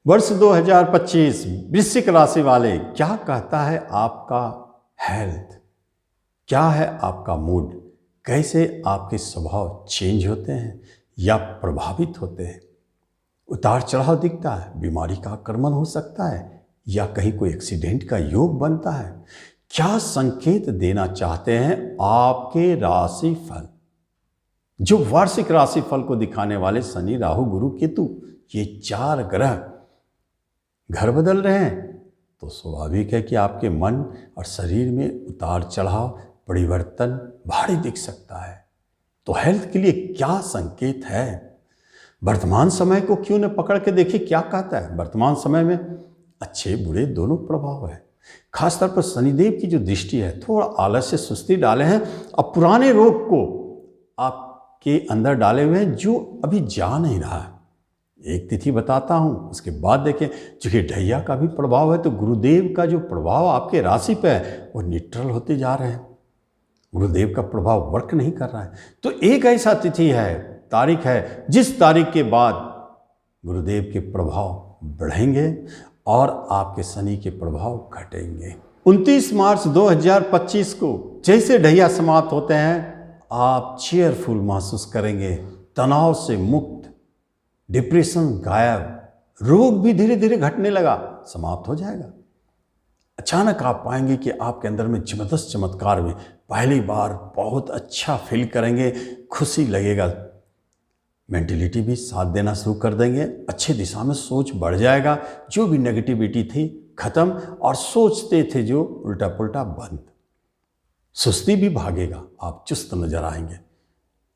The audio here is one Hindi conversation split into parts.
वर्ष 2025 वृश्चिक राशि वाले, क्या कहता है आपका हेल्थ, क्या है आपका मूड, कैसे आपके स्वभाव चेंज होते हैं या प्रभावित होते हैं, उतार चढ़ाव दिखता है, बीमारी का आक्रमण हो सकता है या कहीं कोई एक्सीडेंट का योग बनता है, क्या संकेत देना चाहते हैं आपके राशि फल, जो वार्षिक राशि फल को दिखाने वाले शनि, राहु, गुरु, केतु, ये 4 ग्रह घर बदल रहे हैं, तो स्वाभाविक है कि आपके मन और शरीर में उतार चढ़ाव, परिवर्तन भारी दिख सकता है। तो हेल्थ के लिए क्या संकेत है, वर्तमान समय को क्यों न पकड़ के देखिए क्या कहता है। वर्तमान समय में अच्छे बुरे दोनों प्रभाव है। खासतौर पर शनिदेव की जो दृष्टि है, थोड़ा आलस्य, सुस्ती डाले हैं और पुराने रोग को आपके अंदर डाले हुए हैं जो अभी जा नहीं रहा है। एक तिथि बताता हूँ, उसके बाद देखें। चूँकि ढैया का भी प्रभाव है, तो गुरुदेव का जो प्रभाव आपके राशि पे है वो न्यूट्रल होते जा रहे हैं। गुरुदेव का प्रभाव वर्क नहीं कर रहा है। तो एक ऐसा तिथि है, तारीख है, जिस तारीख के बाद गुरुदेव के प्रभाव बढ़ेंगे और आपके शनि के प्रभाव घटेंगे। 29 मार्च 2025 को जैसे ढैया समाप्त होते हैं, आप चेयरफुल महसूस करेंगे, तनाव से मुक्त, डिप्रेशन गायब, रोग भी धीरे धीरे घटने लगा, समाप्त हो जाएगा। अचानक आप पाएंगे कि आपके अंदर में जबरदस्त चमत्कार हुए, पहली बार बहुत अच्छा फील करेंगे, खुशी लगेगा, मेंटलिटी भी साथ देना शुरू कर देंगे, अच्छे दिशा में सोच बढ़ जाएगा, जो भी नेगेटिविटी थी खत्म और सोचते थे जो उल्टा पुल्टा बंद, सुस्ती भी भागेगा, आप चुस्त नजर आएंगे।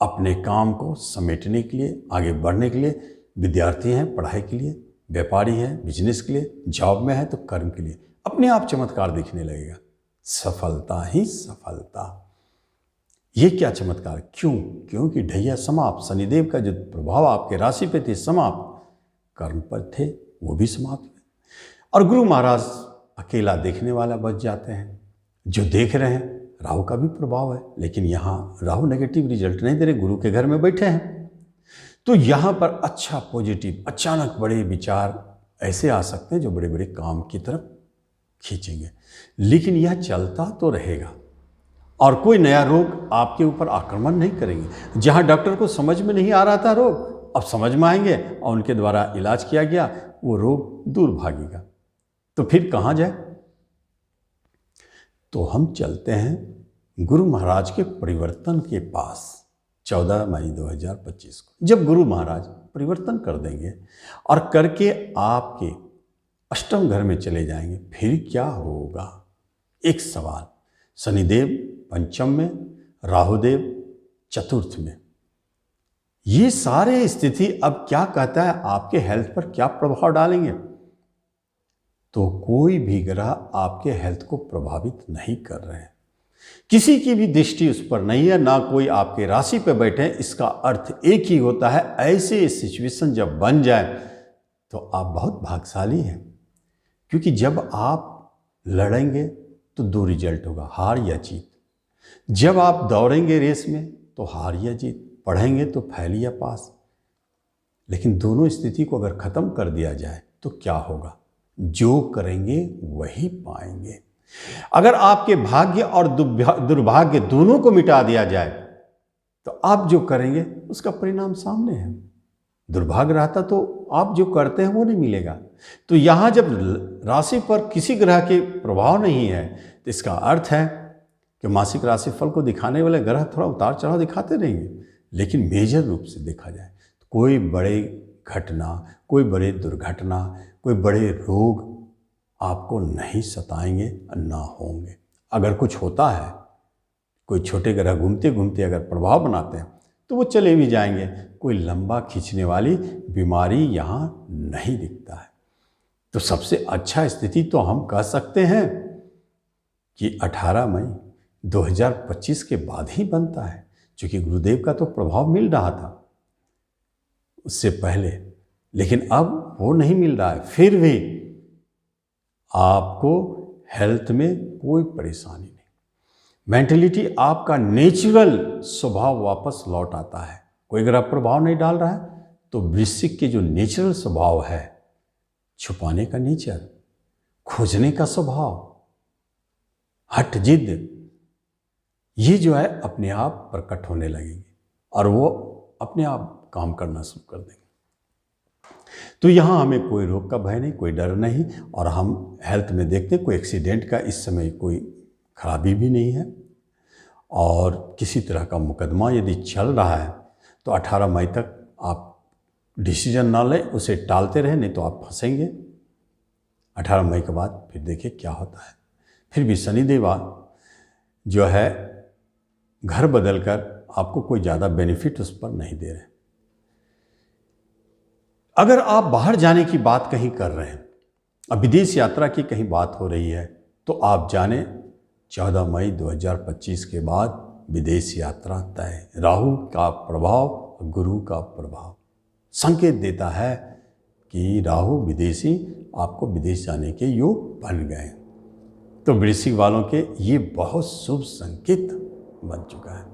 अपने काम को समेटने के लिए, आगे बढ़ने के लिए, विद्यार्थी हैं पढ़ाई के लिए, व्यापारी हैं बिजनेस के लिए, जॉब में है तो कर्म के लिए, अपने आप चमत्कार दिखने लगेगा। सफलता ही सफलता। ये क्या चमत्कार, क्यों? क्योंकि ढैया समाप्त, शनिदेव का जो प्रभाव आपके राशि पे थे समाप्त, कर्म पर थे वो भी समाप्त हुए, और गुरु महाराज अकेला देखने वाला बच जाते हैं। जो देख रहे हैं, राहु का भी प्रभाव है, लेकिन यहाँ राहु नेगेटिव रिजल्ट नहीं दे रहे, गुरु के घर में बैठे हैं। तो यहाँ पर अच्छा पॉजिटिव, अचानक बड़े विचार ऐसे आ सकते हैं जो बड़े बड़े काम की तरफ खींचेंगे, लेकिन यह चलता तो रहेगा और कोई नया रोग आपके ऊपर आक्रमण नहीं करेंगे। जहाँ डॉक्टर को समझ में नहीं आ रहा था रोग, अब समझ में आएंगे और उनके द्वारा इलाज किया गया, वो रोग दूर भागेगा। तो फिर कहाँ जाए? तो हम चलते हैं गुरु महाराज के परिवर्तन के पास। 14 मई 2025 को जब गुरु महाराज परिवर्तन कर देंगे और करके आपके अष्टम घर में चले जाएंगे, फिर क्या होगा? एक सवाल, शनिदेव पंचम में, राहुदेव चतुर्थ में, ये सारे स्थिति अब क्या कहता है आपके हेल्थ पर क्या प्रभाव डालेंगे? तो कोई भी ग्रह आपके हेल्थ को प्रभावित नहीं कर रहे हैं, किसी की भी दृष्टि उस पर नहीं है, ना कोई आपके राशि पर बैठे। इसका अर्थ एक ही होता है, ऐसे सिचुएशन जब बन जाए तो आप बहुत भाग्यशाली हैं, क्योंकि जब आप लड़ेंगे तो 2 रिजल्ट होगा, हार या जीत। जब आप दौड़ेंगे रेस में तो हार या जीत, पढ़ेंगे तो फेल या पास। लेकिन दोनों स्थिति को अगर खत्म कर दिया जाए तो क्या होगा? जो करेंगे वही पाएंगे। अगर आपके भाग्य और दुर्भाग्य दोनों को मिटा दिया जाए तो आप जो करेंगे उसका परिणाम सामने है। दुर्भाग्य रहता तो आप जो करते हैं वो नहीं मिलेगा। तो यहाँ जब राशि पर किसी ग्रह के प्रभाव नहीं है, तो इसका अर्थ है कि मासिक राशि फल को दिखाने वाले ग्रह थोड़ा उतार चढ़ाव दिखाते रहेंगे, लेकिन मेजर रूप से देखा जाए तो कोई बड़े घटना, कोई बड़े दुर्घटना, कोई बड़े रोग आपको नहीं सताएंगे, ना होंगे। अगर कुछ होता है, कोई छोटे ग्रह घूमते घूमते अगर प्रभाव बनाते हैं तो वो चले भी जाएंगे, कोई लंबा खींचने वाली बीमारी यहाँ नहीं दिखता है। तो सबसे अच्छा स्थिति तो हम कह सकते हैं कि 18 मई 2025 के बाद ही बनता है, क्योंकि गुरुदेव का तो प्रभाव मिल रहा था उससे पहले, लेकिन अब वो नहीं मिल रहा है। फिर भी आपको हेल्थ में कोई परेशानी नहीं, मेंटलिटी आपका नेचुरल स्वभाव वापस लौट आता है। कोई ग्रह प्रभाव नहीं डाल रहा है तो वृश्चिक के जो नेचुरल स्वभाव है, छुपाने का नेचर, खोजने का स्वभाव, हट जिद, ये जो है अपने आप प्रकट होने लगेंगे और वो अपने आप काम करना शुरू कर देंगे। तो यहाँ हमें कोई रोग का भय नहीं, कोई डर नहीं, और हम हेल्थ में देखते कोई एक्सीडेंट का इस समय कोई खराबी भी नहीं है। और किसी तरह का मुकदमा यदि चल रहा है तो 18 मई तक आप डिसीजन ना लें, उसे टालते रहें, नहीं तो आप फंसेंगे। 18 मई के बाद फिर देखिए क्या होता है। फिर भी शनिदेव जो है घर बदलकर आपको कोई ज़्यादा बेनिफिट उस पर नहीं दे रहे। अगर आप बाहर जाने की बात कहीं कर रहे हैं, अब विदेश यात्रा की कहीं बात हो रही है, तो आप जाने 14 मई 2025 के बाद विदेश यात्रा तय। राहु का प्रभाव, गुरु का प्रभाव संकेत देता है कि राहु विदेशी आपको विदेश जाने के योग बन गए। तो वृश्चिक वालों के ये बहुत शुभ संकेत बन चुका है।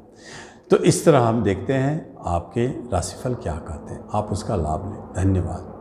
तो इस तरह हम देखते हैं आपके राशिफल क्या कहते हैं, आप उसका लाभ लें। धन्यवाद।